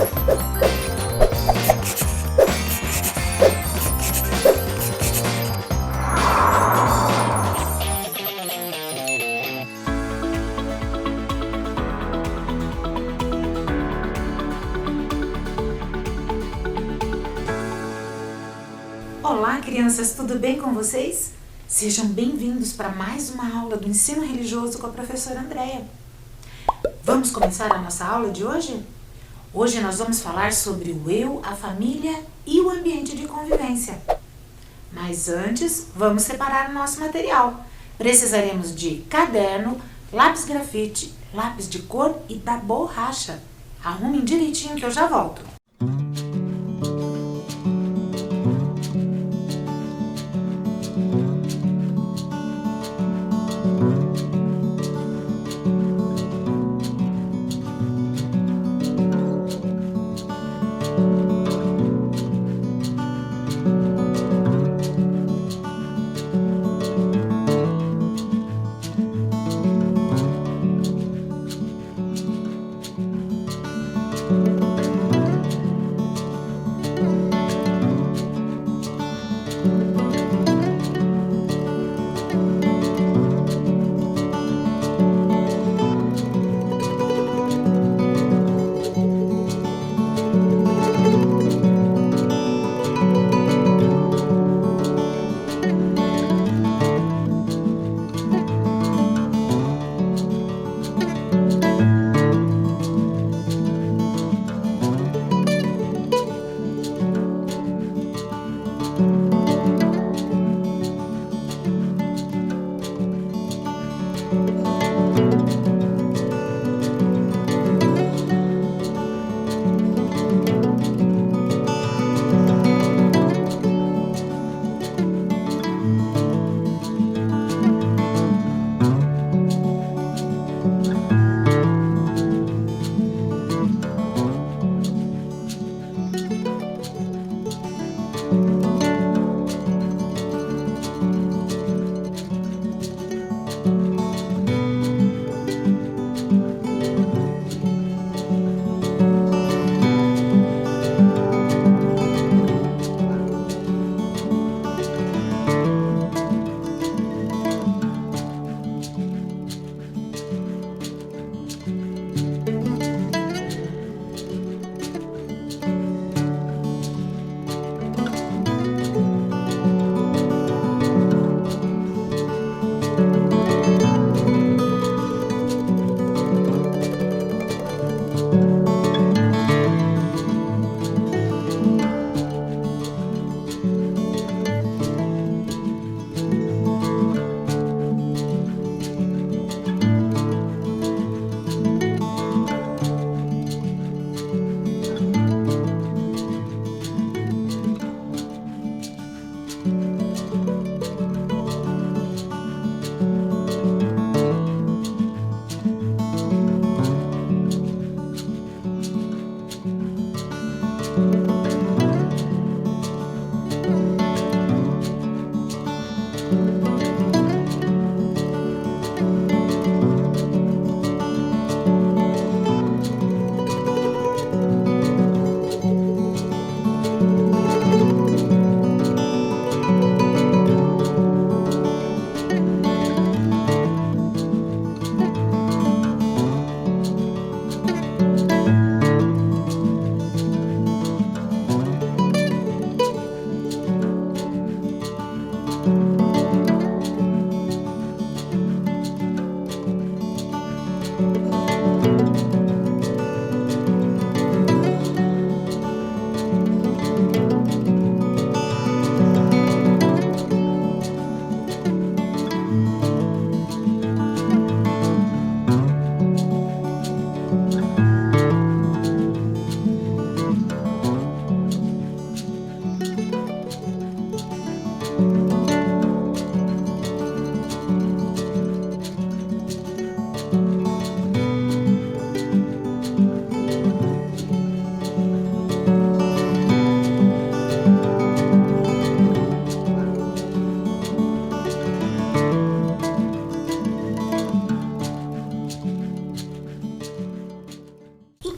Olá, crianças, tudo bem com vocês? Sejam bem-vindos para mais uma aula do ensino religioso com a professora Andréia. Vamos começar a nossa aula de hoje? Hoje nós vamos falar sobre o eu, a família e o ambiente de convivência. Mas antes, vamos separar o nosso material. Precisaremos de caderno, lápis grafite, lápis de cor e da borracha. Arrumem direitinho que eu já volto.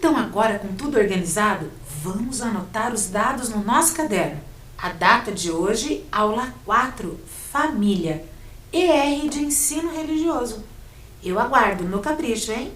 Então agora, com tudo organizado, vamos anotar os dados no nosso caderno. A data de hoje, aula 4, família, ER de ensino religioso. Eu aguardo no capricho, hein?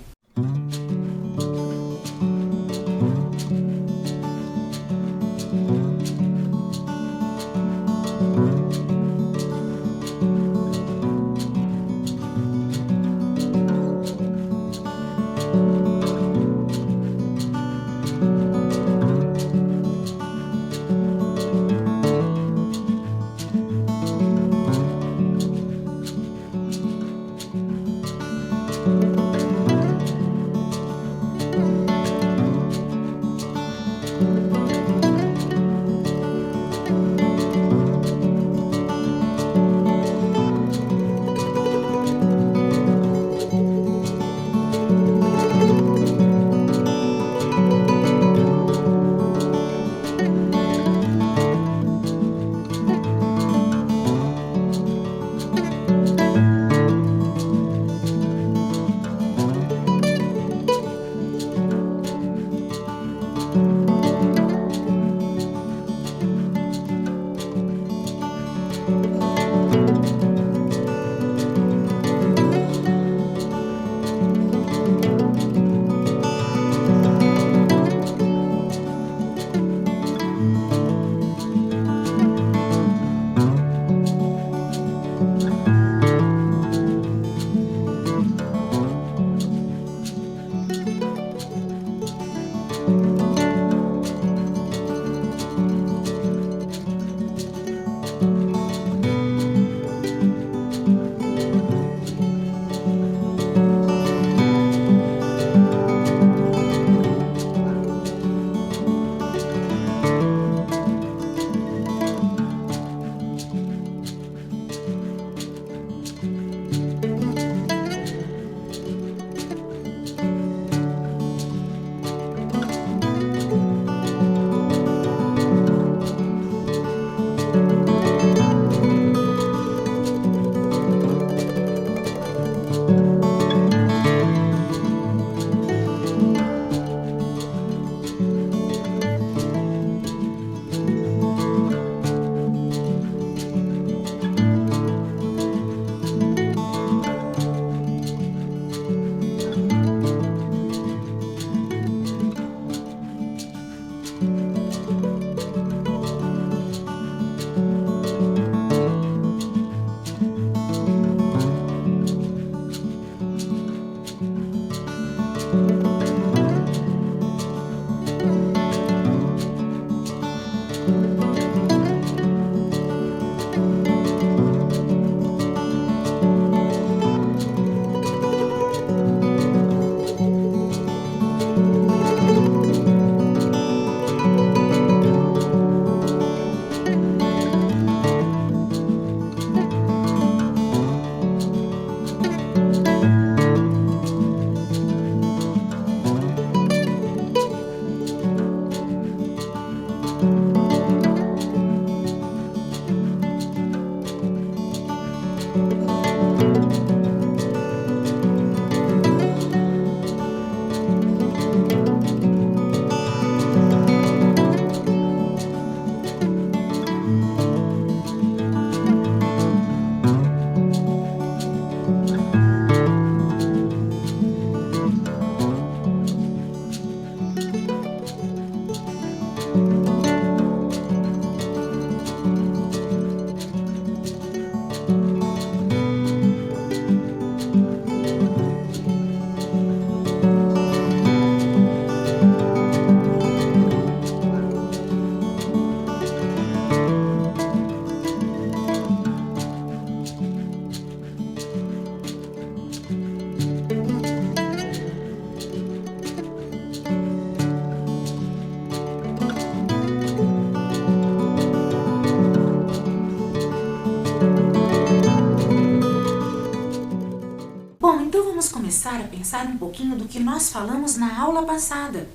Bom, então vamos começar a pensar um pouquinho do que nós falamos na aula passada.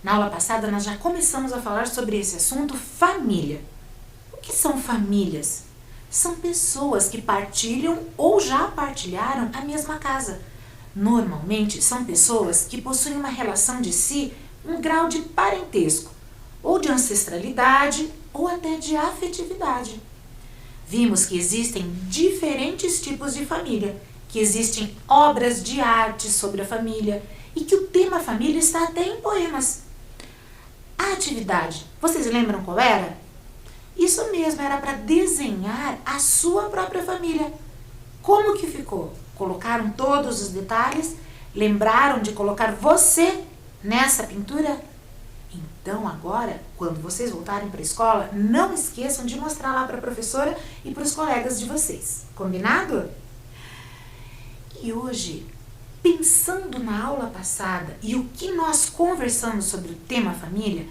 Na aula passada nós já começamos a falar sobre esse assunto, família. O que são famílias? São pessoas que partilham ou já partilharam a mesma casa. Normalmente são pessoas que possuem uma relação de si, um grau de parentesco, ou de ancestralidade, ou até de afetividade. Vimos que existem diferentes tipos de família, que existem obras de arte sobre a família e que o tema família está até em poemas. A atividade, vocês lembram qual era? Isso mesmo, era para desenhar a sua própria família. Como que ficou? Colocaram todos os detalhes? Lembraram de colocar você nessa pintura? Então agora, quando vocês voltarem para a escola, não esqueçam de mostrar lá para a professora e para os colegas de vocês. Combinado? E hoje, pensando na aula passada e o que nós conversamos sobre o tema família,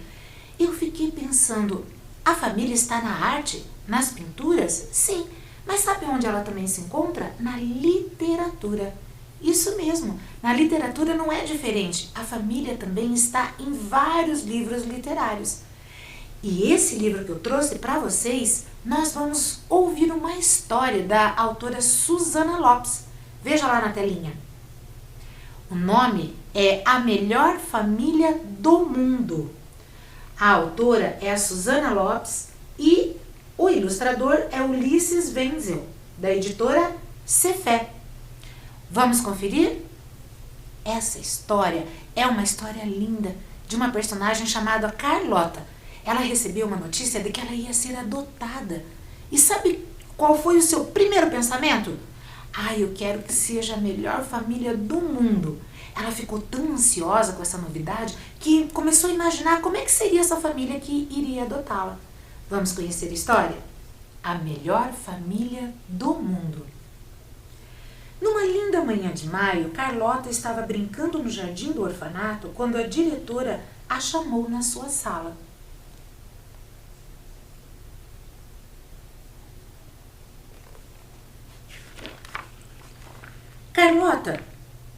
eu fiquei pensando, a família está na arte, nas pinturas? Sim, mas sabe onde ela também se encontra? Na literatura. Isso mesmo, na literatura não é diferente. A família também está em vários livros literários. E esse livro que eu trouxe para vocês, nós vamos ouvir uma história da autora Susana Lopes. Veja lá na telinha. O nome é A Melhor Família do Mundo. A autora é a Susana Lopes e o ilustrador é Ulisses Wenzel, da editora Cefé. Vamos conferir? Essa história é uma história linda de uma personagem chamada Carlota. Ela recebeu uma notícia de que ela ia ser adotada. E sabe qual foi o seu primeiro pensamento? Eu quero que seja a melhor família do mundo. Ela ficou tão ansiosa com essa novidade que começou a imaginar como é que seria essa família que iria adotá-la. Vamos conhecer a história? A Melhor Família do Mundo. Numa linda manhã de maio, Carlota estava brincando no jardim do orfanato quando a diretora a chamou na sua sala. Carlota,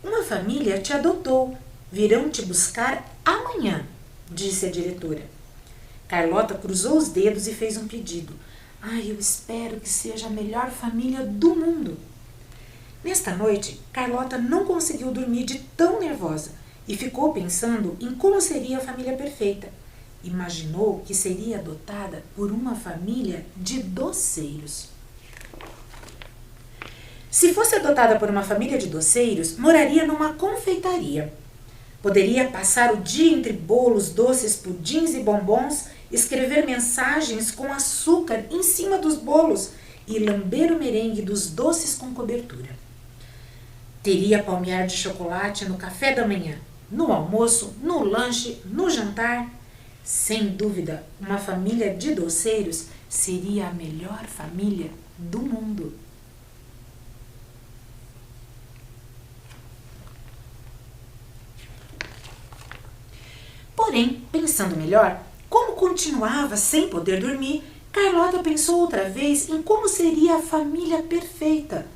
uma família te adotou. Virão te buscar amanhã, disse a diretora. Carlota cruzou os dedos e fez um pedido. Eu espero que seja a melhor família do mundo. Nesta noite, Carlota não conseguiu dormir de tão nervosa e ficou pensando em como seria a família perfeita. Imaginou que seria adotada por uma família de doceiros. Se fosse adotada por uma família de doceiros, moraria numa confeitaria. Poderia passar o dia entre bolos, doces, pudins e bombons, escrever mensagens com açúcar em cima dos bolos e lamber o merengue dos doces com cobertura. Teria palmear de chocolate no café da manhã, no almoço, no lanche, no jantar. Sem dúvida, uma família de doceiros seria a melhor família do mundo. Porém, pensando melhor, como continuava sem poder dormir, Carlota pensou outra vez em como seria a família perfeita.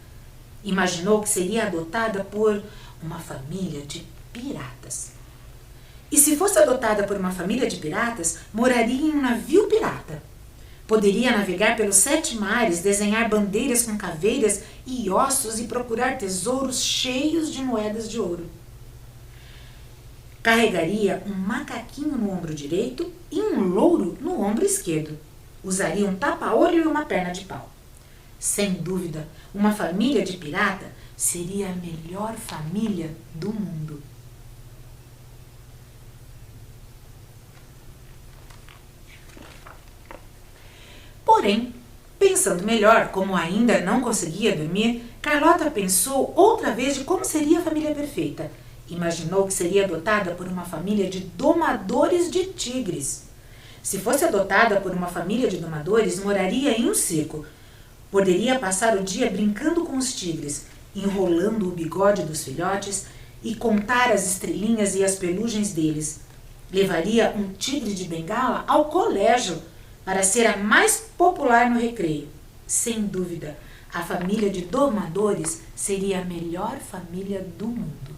Imaginou que seria adotada por uma família de piratas. E se fosse adotada por uma família de piratas, moraria em um navio pirata. Poderia navegar pelos 7 mares, desenhar bandeiras com caveiras e ossos e procurar tesouros cheios de moedas de ouro. Carregaria um macaquinho no ombro direito e um louro no ombro esquerdo. Usaria um tapa-olho e uma perna de pau. Sem dúvida, uma família de pirata seria a melhor família do mundo. Porém, pensando melhor, como ainda não conseguia dormir, Carlota pensou outra vez de como seria a família perfeita. Imaginou que seria adotada por uma família de domadores de tigres. Se fosse adotada por uma família de domadores, moraria em um circo. Poderia passar o dia brincando com os tigres, enrolando o bigode dos filhotes e contar as estrelinhas e as pelugens deles. Levaria um tigre de bengala ao colégio para ser a mais popular no recreio. Sem dúvida, a família de domadores seria a melhor família do mundo.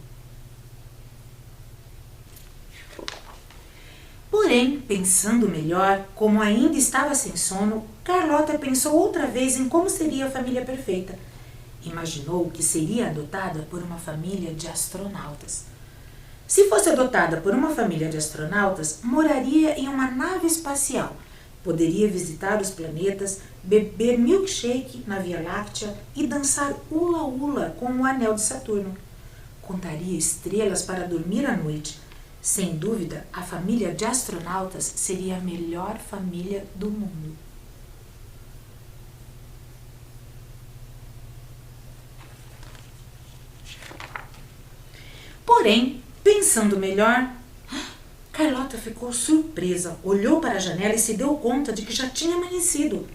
Porém, pensando melhor, como ainda estava sem sono, Carlota pensou outra vez em como seria a família perfeita. Imaginou que seria adotada por uma família de astronautas. Se fosse adotada por uma família de astronautas, moraria em uma nave espacial, poderia visitar os planetas, beber milkshake na Via Láctea e dançar hula-hula com o anel de Saturno. Contaria estrelas para dormir à noite. Sem dúvida, a família de astronautas seria a melhor família do mundo. Porém, pensando melhor, Carlota ficou surpresa, olhou para a janela e se deu conta de que já tinha amanhecido.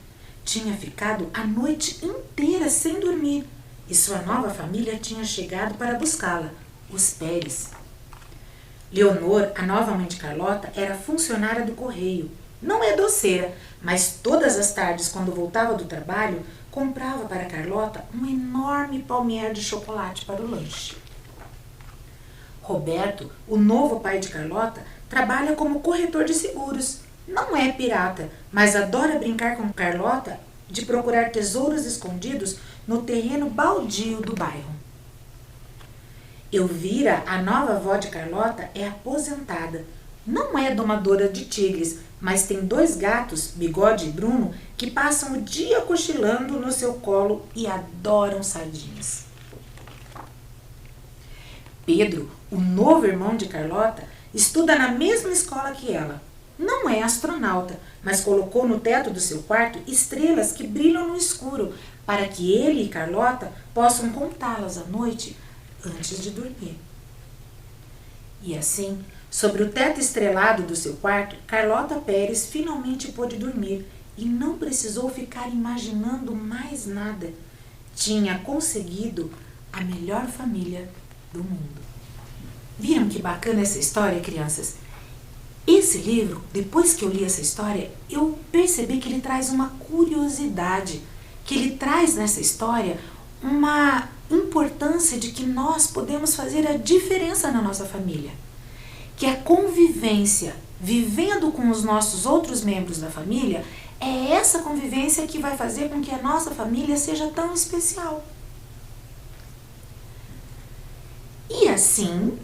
Tinha ficado a noite inteira sem dormir e sua nova família tinha chegado para buscá-la, os Pérez. Leonor, a nova mãe de Carlota, era funcionária do correio. Não é doceira, mas todas as tardes, quando voltava do trabalho, comprava para Carlota um enorme palmier de chocolate para o lanche. Roberto, o novo pai de Carlota, trabalha como corretor de seguros. Não é pirata, mas adora brincar com Carlota de procurar tesouros escondidos no terreno baldio do bairro. Elvira, a nova avó de Carlota, é aposentada. Não é domadora de tigres, mas tem 2 gatos, Bigode e Bruno, que passam o dia cochilando no seu colo e adoram sardinhas. Pedro, o novo irmão de Carlota, estuda na mesma escola que ela. Não é astronauta, mas colocou no teto do seu quarto estrelas que brilham no escuro, para que ele e Carlota possam contá-las à noite antes de dormir. E assim, sobre o teto estrelado do seu quarto, Carlota Pérez finalmente pôde dormir e não precisou ficar imaginando mais nada. Tinha conseguido a melhor família do mundo. Viram que bacana essa história, crianças? Esse livro, depois que eu li essa história, eu percebi que ele traz uma curiosidade, que ele traz nessa história uma importância de que nós podemos fazer a diferença na nossa família. Que a convivência, vivendo com os nossos outros membros da família, é essa convivência que vai fazer com que a nossa família seja tão especial. E assim,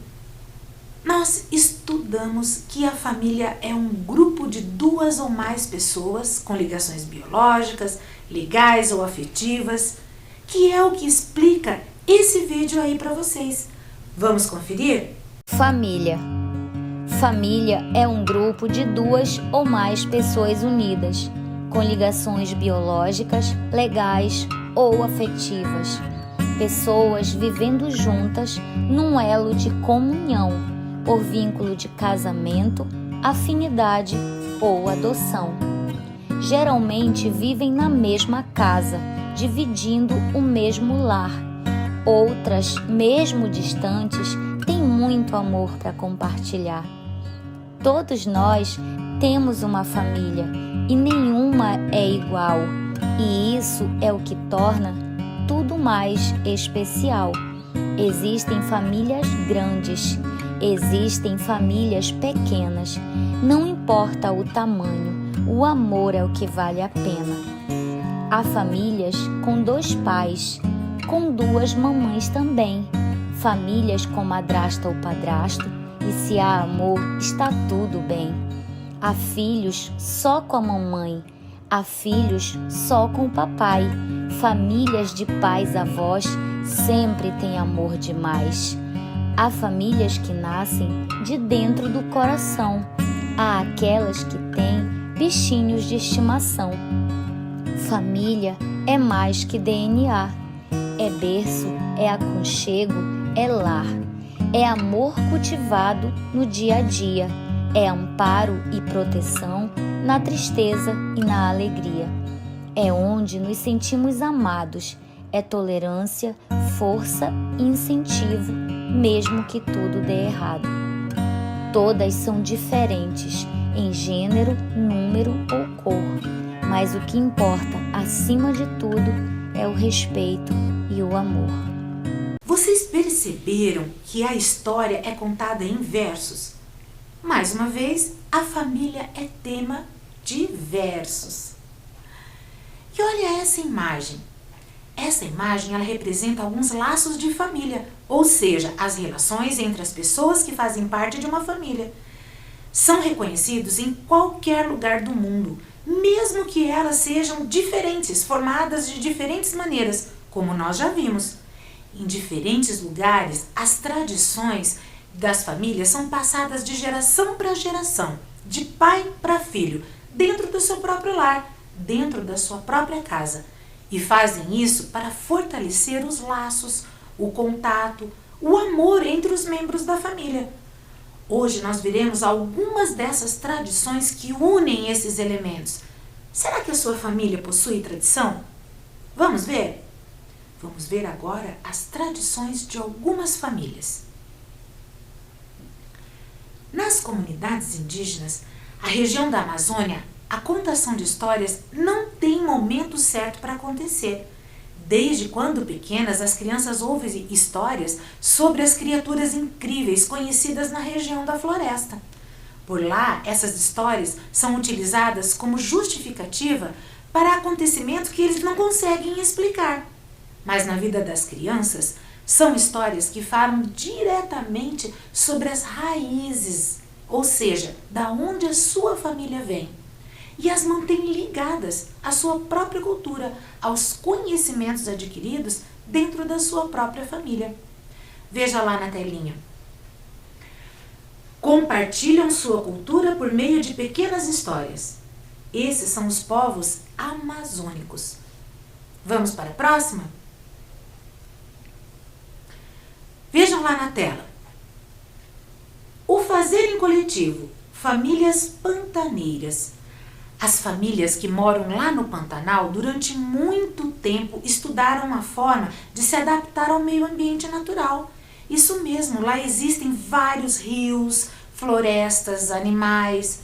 nós estudamos que a família é um grupo de 2 ou mais pessoas com ligações biológicas, legais ou afetivas, que é o que explica esse vídeo aí para vocês. Vamos conferir? Família. Família é um grupo de 2 ou mais pessoas unidas, com ligações biológicas, legais ou afetivas. Pessoas vivendo juntas num elo de comunhão, por vínculo de casamento, afinidade ou adoção. Geralmente vivem na mesma casa, dividindo o mesmo lar. Outras, mesmo distantes, têm muito amor para compartilhar. Todos nós temos uma família e nenhuma é igual, e isso é o que torna tudo mais especial. Existem famílias grandes, existem famílias pequenas. Não importa o tamanho, o amor é o que vale a pena. Há famílias com 2 pais, com 2 mamães também. Famílias com madrasta ou padrasto, e se há amor, está tudo bem. Há filhos só com a mamãe, há filhos só com o papai. Famílias de pais avós sempre têm amor demais. Há famílias que nascem de dentro do coração. Há aquelas que têm bichinhos de estimação. Família é mais que DNA. É berço, é aconchego, é lar. É amor cultivado no dia a dia. É amparo e proteção na tristeza e na alegria. É onde nos sentimos amados. É tolerância, força e incentivo, mesmo que tudo dê errado. Todas são diferentes em gênero, número ou cor, mas o que importa, acima de tudo, é o respeito e o amor. Vocês perceberam que a história é contada em versos? Mais uma vez, a família é tema de versos. E olha essa imagem. Essa imagem ela representa alguns laços de família, ou seja, as relações entre as pessoas que fazem parte de uma família. São reconhecidos em qualquer lugar do mundo, mesmo que elas sejam diferentes, formadas de diferentes maneiras, como nós já vimos. Em diferentes lugares, as tradições das famílias são passadas de geração para geração, de pai para filho, dentro do seu próprio lar, dentro da sua própria casa. E fazem isso para fortalecer os laços, o contato, o amor entre os membros da família. Hoje nós veremos algumas dessas tradições que unem esses elementos. Será que a sua família possui tradição? Vamos ver? Vamos ver agora as tradições de algumas famílias. Nas comunidades indígenas, a região da Amazônia, a contação de histórias não tem momento certo para acontecer. Desde quando pequenas, as crianças ouvem histórias sobre as criaturas incríveis conhecidas na região da floresta. Por lá, essas histórias são utilizadas como justificativa para acontecimentos que eles não conseguem explicar. Mas na vida das crianças, são histórias que falam diretamente sobre as raízes, ou seja, da onde a sua família vem. E as mantém ligadas à sua própria cultura, aos conhecimentos adquiridos dentro da sua própria família. Veja lá na telinha. Compartilham sua cultura por meio de pequenas histórias. Esses são os povos amazônicos. Vamos para a próxima? Vejam lá na tela. O fazer em coletivo, famílias pantaneiras. As famílias que moram lá no Pantanal durante muito tempo estudaram uma forma de se adaptar ao meio ambiente natural. Isso mesmo, lá existem vários rios, florestas, animais.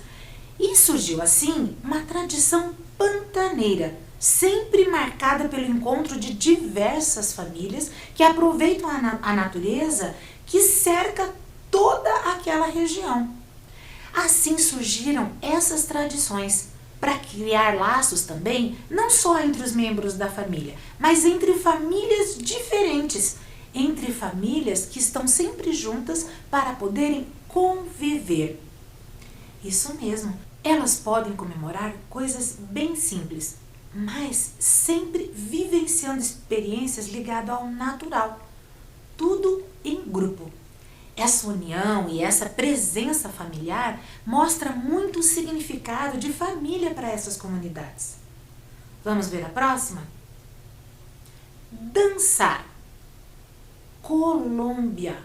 E surgiu assim uma tradição pantaneira, sempre marcada pelo encontro de diversas famílias que aproveitam a natureza que cerca toda aquela região. Assim surgiram essas tradições, para criar laços também, não só entre os membros da família, mas entre famílias diferentes, entre famílias que estão sempre juntas para poderem conviver. Isso mesmo, elas podem comemorar coisas bem simples, mas sempre vivenciando experiências ligadas ao natural, tudo em grupo. Essa união e essa presença familiar mostra muito o significado de família para essas comunidades. Vamos ver a próxima? Dançar. Colômbia.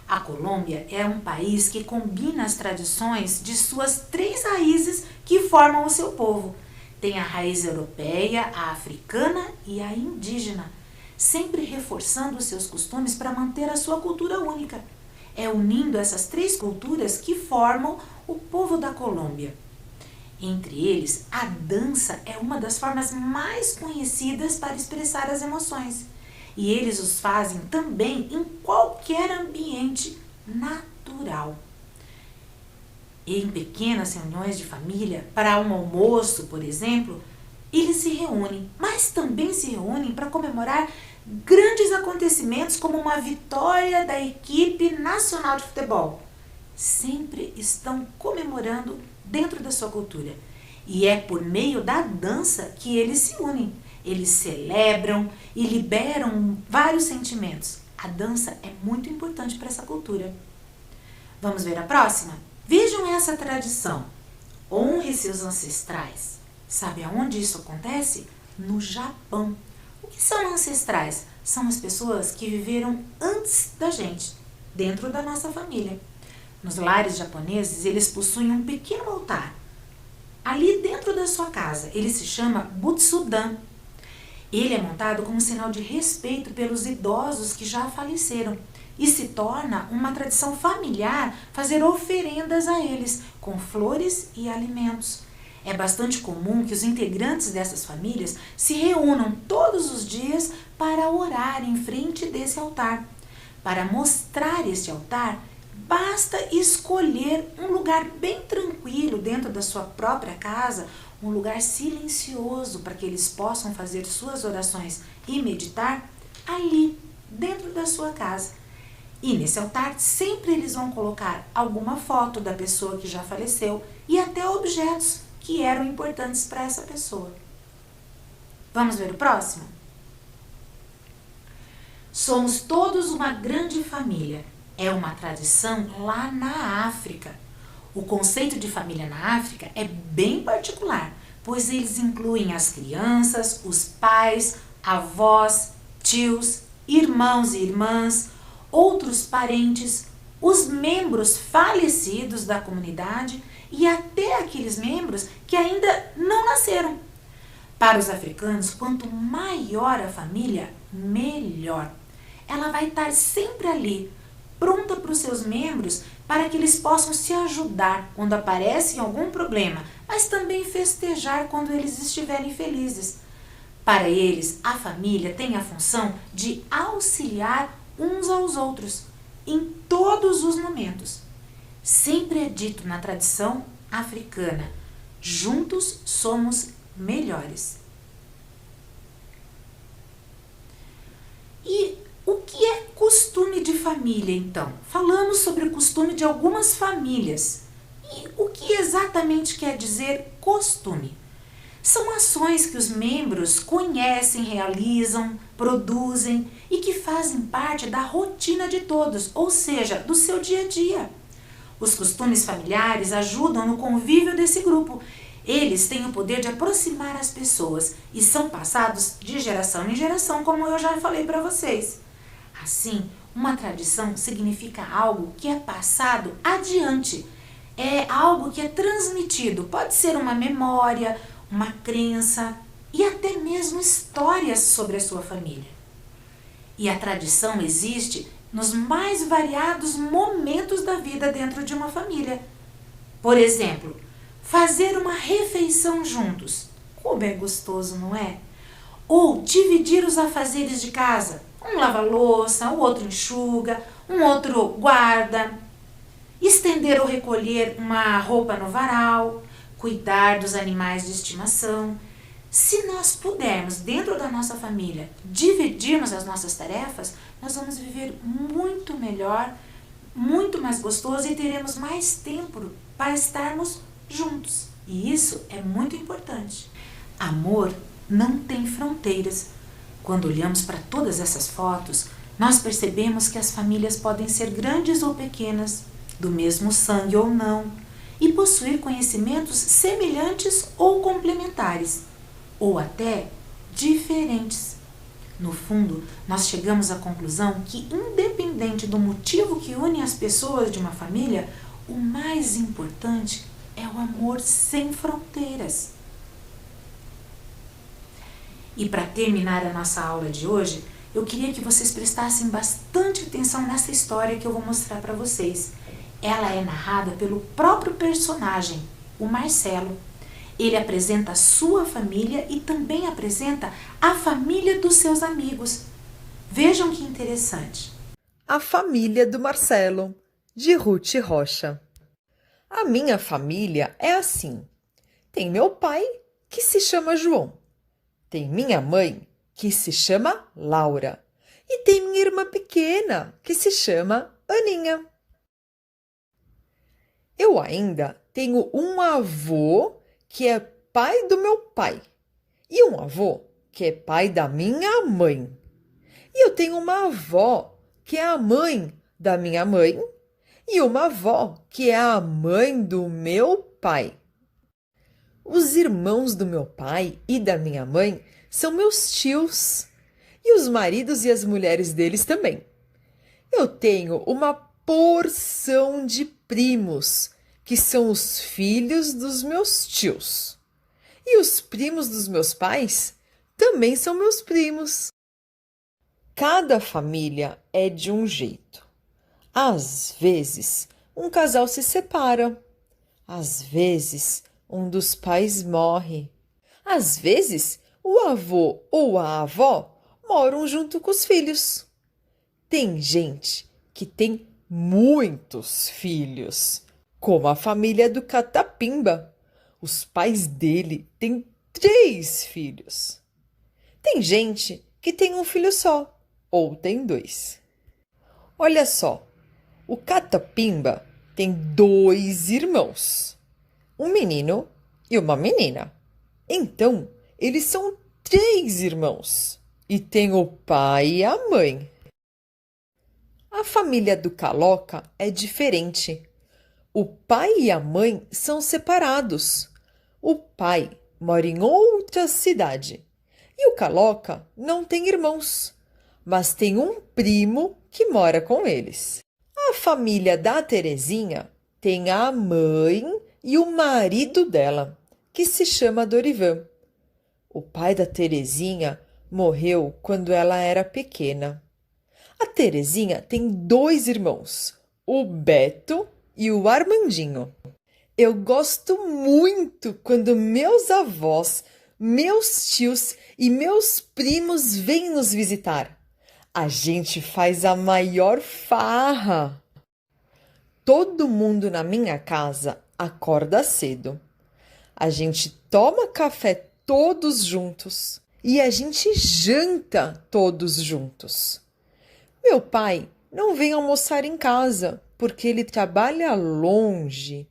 A Colômbia é um país que combina as tradições de suas 3 raízes que formam o seu povo. Tem a raiz europeia, a africana e a indígena, sempre reforçando os seus costumes para manter a sua cultura única. É unindo essas 3 culturas que formam o povo da Colômbia. Entre eles, a dança é uma das formas mais conhecidas para expressar as emoções. E eles os fazem também em qualquer ambiente natural. Em pequenas reuniões de família, para um almoço, por exemplo, eles se reúnem, mas também se reúnem para comemorar grandes acontecimentos como uma vitória da equipe nacional de futebol. Sempre estão comemorando dentro da sua cultura. E é por meio da dança que eles se unem. Eles celebram e liberam vários sentimentos. A dança é muito importante para essa cultura. Vamos ver a próxima? Vejam essa tradição. Honre seus ancestrais. Sabe aonde isso acontece? No Japão. O que são ancestrais? São as pessoas que viveram antes da gente, dentro da nossa família. Nos lares japoneses, eles possuem um pequeno altar. Ali dentro da sua casa, ele se chama Butsudan. Ele é montado como sinal de respeito pelos idosos que já faleceram e se torna uma tradição familiar fazer oferendas a eles, com flores e alimentos. É bastante comum que os integrantes dessas famílias se reúnam todos os dias para orar em frente desse altar. Para mostrar este altar, basta escolher um lugar bem tranquilo dentro da sua própria casa um lugar silencioso para que eles possam fazer suas orações e meditar ali, dentro da sua casa. E nesse altar sempre eles vão colocar alguma foto da pessoa que já faleceu e até objetos que eram importantes para essa pessoa. Vamos ver o próximo? Somos todos uma grande família. É uma tradição lá na África. O conceito de família na África é bem particular, pois eles incluem as crianças, os pais, avós, tios, irmãos e irmãs, outros parentes, os membros falecidos da comunidade e até aqueles membros que ainda não nasceram. Para os africanos, quanto maior a família, melhor. Ela vai estar sempre ali, pronta para os seus membros, para que eles possam se ajudar quando aparece algum problema, mas também festejar quando eles estiverem felizes. Para eles, a família tem a função de auxiliar uns aos outros em todos os momentos. Sempre é dito na tradição africana: juntos somos melhores. E o que é costume de família, então? Falamos sobre o costume de algumas famílias. E o que exatamente quer dizer costume? São ações que os membros conhecem, realizam, produzem e que fazem parte da rotina de todos, ou seja, do seu dia a dia. Os costumes familiares ajudam no convívio desse grupo. Eles têm o poder de aproximar as pessoas e são passados de geração em geração, como eu já falei para vocês. Assim, uma tradição significa algo que é passado adiante. É algo que é transmitido. Pode ser uma memória, uma crença e até mesmo histórias sobre a sua família. E a tradição existe nos mais variados momentos da vida dentro de uma família. Por exemplo, fazer uma refeição juntos. Como é gostoso, não é? Ou dividir os afazeres de casa. Um lava a louça, o outro enxuga, um outro guarda. Estender ou recolher uma roupa no varal, cuidar dos animais de estimação. Se nós pudermos, dentro da nossa família, dividirmos as nossas tarefas, nós vamos viver muito melhor, muito mais gostoso e teremos mais tempo para estarmos juntos. E isso é muito importante. Amor não tem fronteiras. Quando olhamos para todas essas fotos, nós percebemos que as famílias podem ser grandes ou pequenas, do mesmo sangue ou não, e possuir conhecimentos semelhantes ou complementares, ou até diferentes. No fundo, nós chegamos à conclusão que, independente do motivo que une as pessoas de uma família, o mais importante é o amor sem fronteiras. E para terminar a nossa aula de hoje, eu queria que vocês prestassem bastante atenção nessa história que eu vou mostrar para vocês. Ela é narrada pelo próprio personagem, o Marcelo. Ele apresenta a sua família e também apresenta a família dos seus amigos. Vejam que interessante. A família do Marcelo, de Ruth Rocha. A minha família é assim. Tem meu pai, que se chama João. Tem minha mãe, que se chama Laura. E tem minha irmã pequena, que se chama Aninha. Eu ainda tenho um avô que é pai do meu pai e um avô que é pai da minha mãe. E eu tenho uma avó que é a mãe da minha mãe e uma avó que é a mãe do meu pai. Os irmãos do meu pai e da minha mãe são meus tios e os maridos e as mulheres deles também. Eu tenho uma porção de primos, que são os filhos dos meus tios. E os primos dos meus pais também são meus primos. Cada família é de um jeito. Às vezes, um casal se separa. Às vezes, um dos pais morre. Às vezes, o avô ou a avó moram junto com os filhos. Tem gente que tem muitos filhos, como a família do Catapimba. Os pais dele têm 3 filhos. Tem gente que tem um filho só, ou tem 2. Olha só, o Catapimba tem 2 irmãos, um menino e uma menina. Então, eles são 3 irmãos e tem o pai e a mãe. A família do Caloca é diferente. O pai e a mãe são separados. O pai mora em outra cidade e o Caloca não tem irmãos, mas tem um primo que mora com eles. A família da Terezinha tem a mãe e o marido dela, que se chama Dorivan. O pai da Terezinha morreu quando ela era pequena. A Terezinha tem 2 irmãos, o Beto e o Armandinho. Eu gosto muito quando meus avós, meus tios e meus primos vêm nos visitar. A gente faz a maior farra. Todo mundo na minha casa acorda cedo. A gente toma café todos juntos e a gente janta todos juntos. Meu pai não vem almoçar em casa porque ele trabalha longe.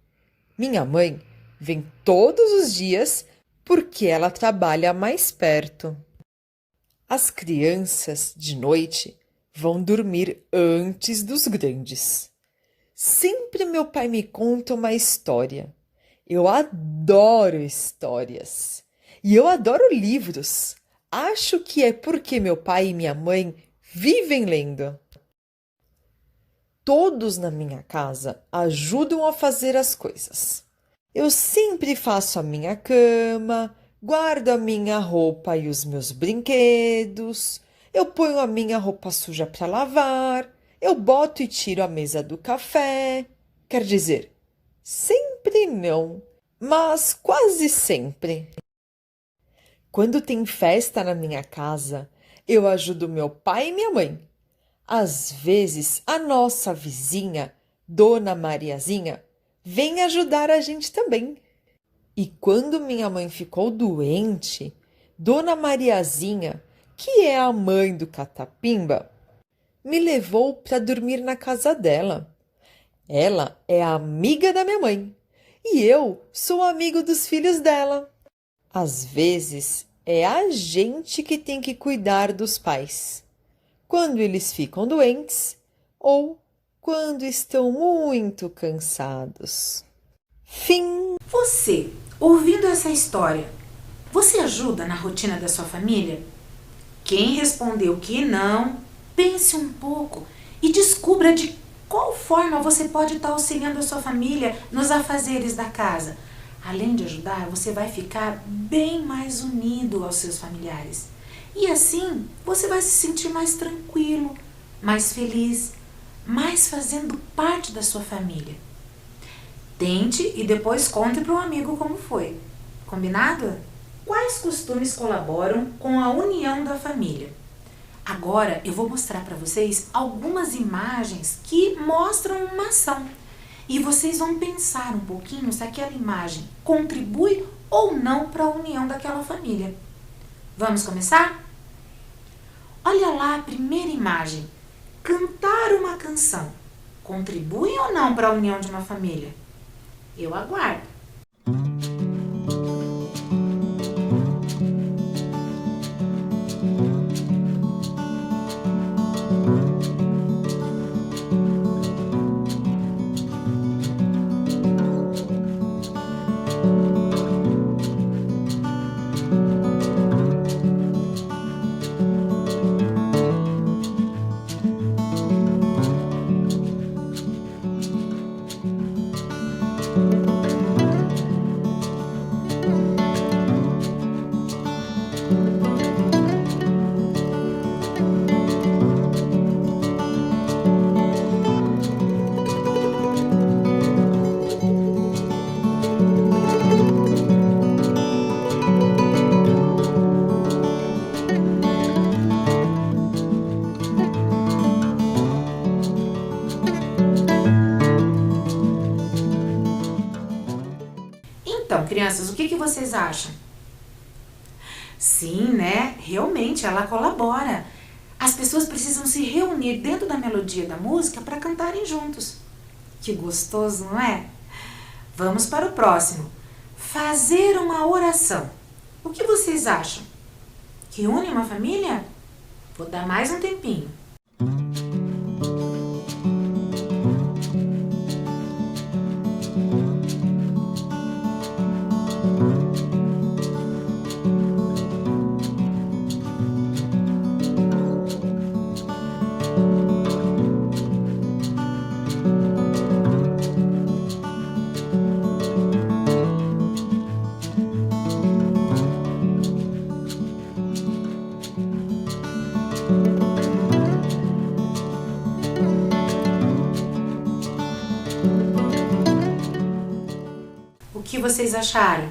Minha mãe vem todos os dias porque ela trabalha mais perto. As crianças, de noite, vão dormir antes dos grandes. Sempre meu pai me conta uma história. Eu adoro histórias. E eu adoro livros. Acho que é porque meu pai e minha mãe vivem lendo. Todos na minha casa ajudam a fazer as coisas. Eu sempre faço a minha cama, guardo a minha roupa e os meus brinquedos, eu ponho a minha roupa suja para lavar, eu boto e tiro a mesa do café. Quer dizer, sempre não, mas quase sempre. Quando tem festa na minha casa, eu ajudo meu pai e minha mãe. Às vezes, a nossa vizinha, Dona Mariazinha, vem ajudar a gente também. E quando minha mãe ficou doente, Dona Mariazinha, que é a mãe do Catapimba, me levou para dormir na casa dela. Ela é amiga da minha mãe e eu sou amigo dos filhos dela. Às vezes, é a gente que tem que cuidar dos pais, quando eles ficam doentes ou quando estão muito cansados. Fim. Você, ouvindo essa história, você ajuda na rotina da sua família? Quem respondeu que não, pense um pouco e descubra de qual forma você pode estar auxiliando a sua família nos afazeres da casa. Além de ajudar, você vai ficar bem mais unido aos seus familiares. E assim, você vai se sentir mais tranquilo, mais feliz, mais fazendo parte da sua família. Tente e depois conte para um amigo como foi. Combinado? Quais costumes colaboram com a união da família? Agora eu vou mostrar para vocês algumas imagens que mostram uma ação. E vocês vão pensar um pouquinho se aquela imagem contribui ou não para a união daquela família. Vamos começar? Olha lá a primeira imagem. Cantar uma canção contribui ou não para a união de uma família? Eu aguardo. Então, crianças, o que vocês acham? Sim, né? Realmente, ela colabora. As pessoas precisam se reunir dentro da melodia da música para cantarem juntos. Que gostoso, não é? Vamos para o próximo. Fazer uma oração. O que vocês acham? Que une uma família? Vou dar mais um tempinho. O que vocês acharam?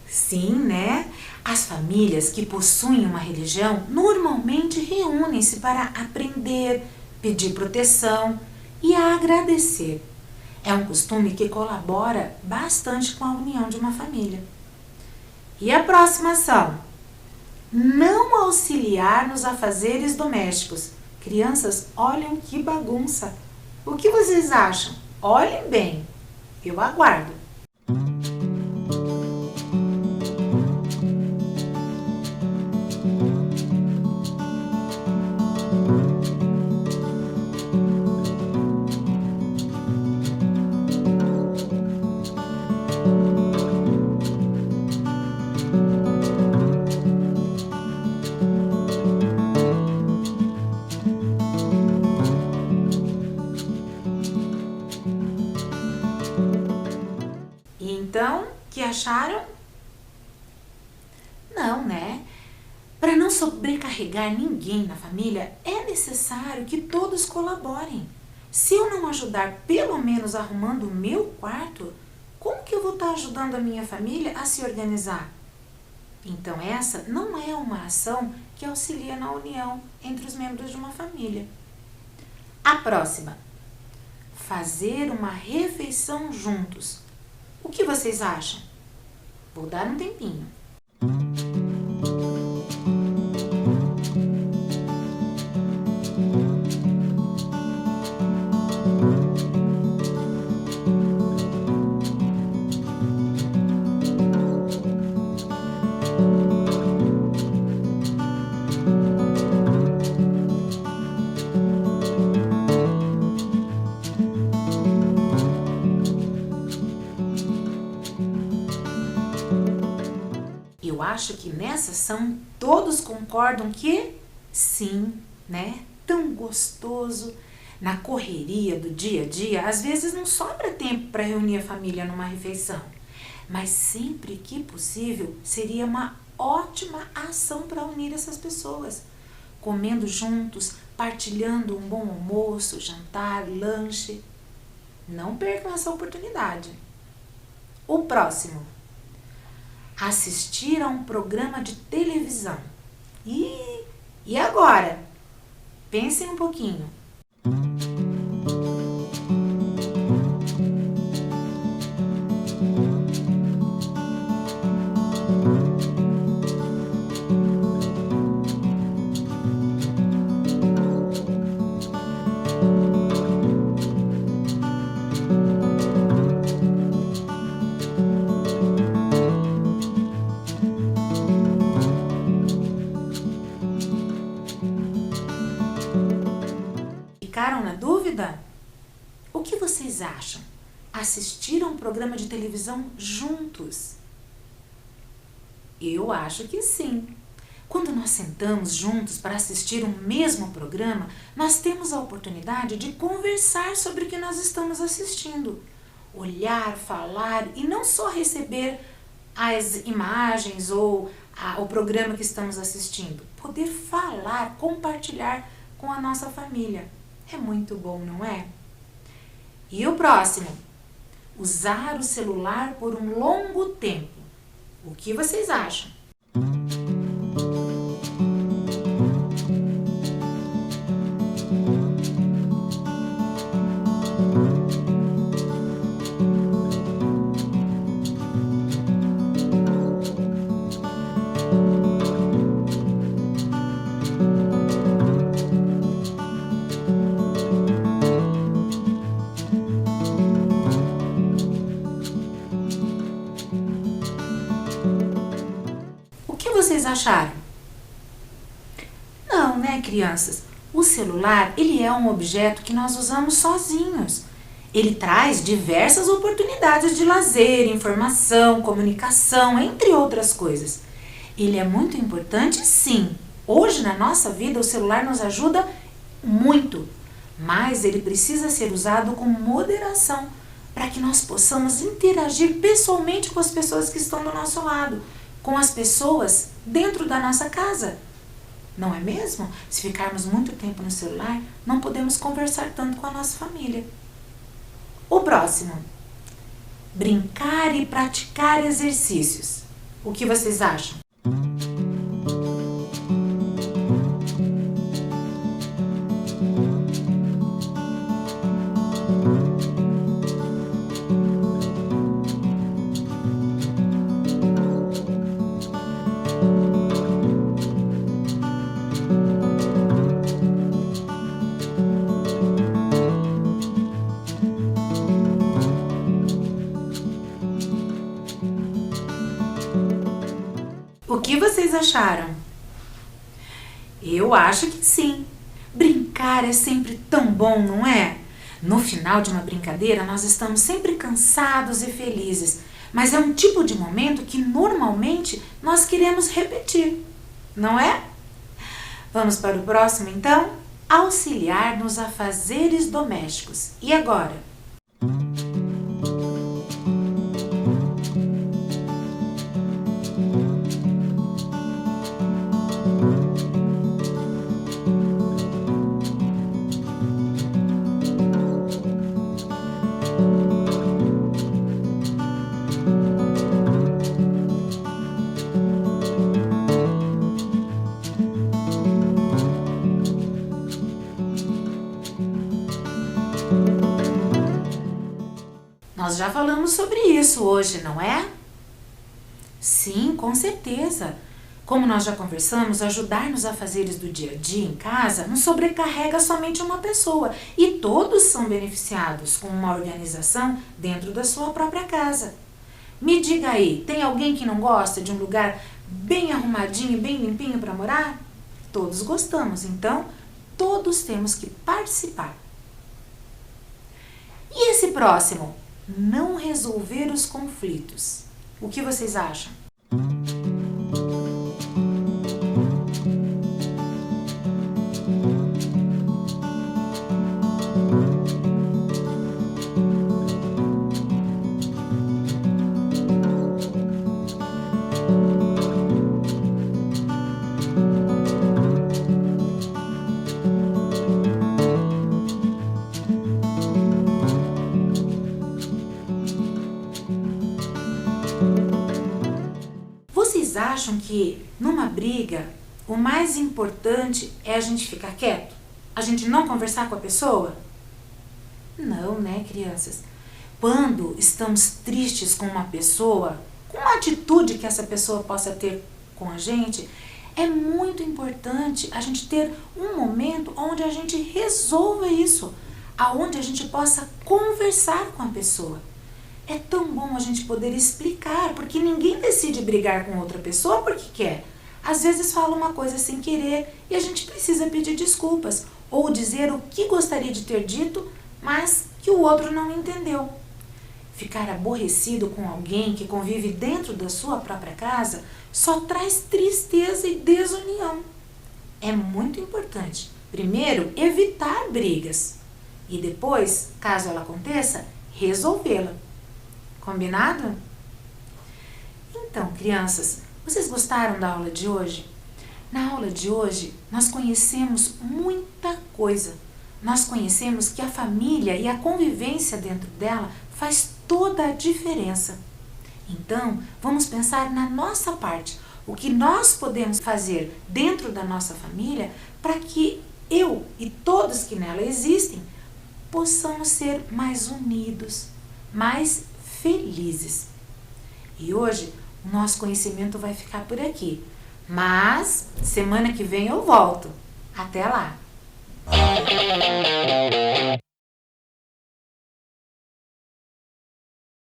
Sim, né? As famílias que possuem uma religião normalmente reúnem-se para aprender, pedir proteção e agradecer. É um costume que colabora bastante com a união de uma família. E a próxima ação? Não auxiliar nos afazeres domésticos. Crianças, olhem que bagunça. O que vocês acham? Olhem bem. Eu aguardo. Então, que acharam? Não, né? Para não sobrecarregar ninguém na família, é necessário que todos colaborem. Se eu não ajudar pelo menos arrumando o meu quarto, como que eu vou estar ajudando a minha família a se organizar? Então essa não é uma ação que auxilia na união entre os membros de uma família. A próxima. Fazer uma refeição juntos. O que vocês acham? Vou dar um tempinho. Eu acho que nessa ação todos concordam que sim, né? Tão gostoso. Na correria do dia a dia, às vezes não sobra tempo para reunir a família numa refeição. Mas sempre que possível, seria uma ótima ação para unir essas pessoas. Comendo juntos, partilhando um bom almoço, jantar, lanche. Não percam essa oportunidade. O próximo. Assistir a um programa de televisão. E agora? Pensem um pouquinho. Ficaram na dúvida? O que vocês acham? Assistir a um programa de televisão juntos? Eu acho que sim. Quando nós sentamos juntos para assistir um mesmo programa, nós temos a oportunidade de conversar sobre o que nós estamos assistindo. Olhar, falar e não só receber as imagens ou o programa que estamos assistindo. Poder falar, compartilhar com a nossa família. É muito bom, não é? E o próximo? Usar o celular por um longo tempo. O que vocês acham? vocês acharam? Não, né, crianças? O celular, ele é um objeto que nós usamos sozinhos. Ele traz diversas oportunidades de lazer, informação, comunicação, entre outras coisas. Ele é muito importante, sim. Hoje, na nossa vida, o celular nos ajuda muito, mas ele precisa ser usado com moderação para que nós possamos interagir pessoalmente com as pessoas que estão do nosso lado, com as pessoas dentro da nossa casa. Não é mesmo? Se ficarmos muito tempo no celular, não podemos conversar tanto com a nossa família. O próximo, brincar e praticar exercícios. O que vocês acham? O que vocês acharam? Eu acho que sim. Brincar é sempre tão bom, não é? No final de uma brincadeira, nós estamos sempre cansados e felizes, mas é um tipo de momento que normalmente nós queremos repetir, não é? Vamos para o próximo, então? Auxiliar nos afazeres domésticos. E agora? Nós já falamos sobre isso hoje, não é? Sim, com certeza. Como nós já conversamos, ajudar nos afazeres do dia a dia em casa não sobrecarrega somente uma pessoa e todos são beneficiados com uma organização dentro da sua própria casa. Me diga aí, tem alguém que não gosta de um lugar bem arrumadinho e bem limpinho para morar? Todos gostamos, então todos temos que participar. E esse próximo? Não resolver os conflitos. O que vocês acham? Vocês acham que numa briga o mais importante é a gente ficar quieto? A gente não conversar com a pessoa? Não, né, crianças? Quando estamos tristes com uma pessoa, com uma atitude que essa pessoa possa ter com a gente, é muito importante a gente ter um momento onde a gente resolva isso, aonde a gente possa conversar com a pessoa. É tão bom a gente poder explicar, porque ninguém decide brigar com outra pessoa porque quer. Às vezes fala uma coisa sem querer e a gente precisa pedir desculpas ou dizer o que gostaria de ter dito, mas que o outro não entendeu. Ficar aborrecido com alguém que convive dentro da sua própria casa só traz tristeza e desunião. É muito importante, primeiro, evitar brigas e depois, caso ela aconteça, resolvê-la. Combinado? Então, crianças, vocês gostaram da aula de hoje? Na aula de hoje, nós conhecemos muita coisa. Nós conhecemos que a família e a convivência dentro dela faz toda a diferença. Então, vamos pensar na nossa parte, o que nós podemos fazer dentro da nossa família para que eu e todos que nela existem possamos ser mais unidos, mais felizes. E hoje o nosso conhecimento vai ficar por aqui, mas semana que vem eu volto. Até lá!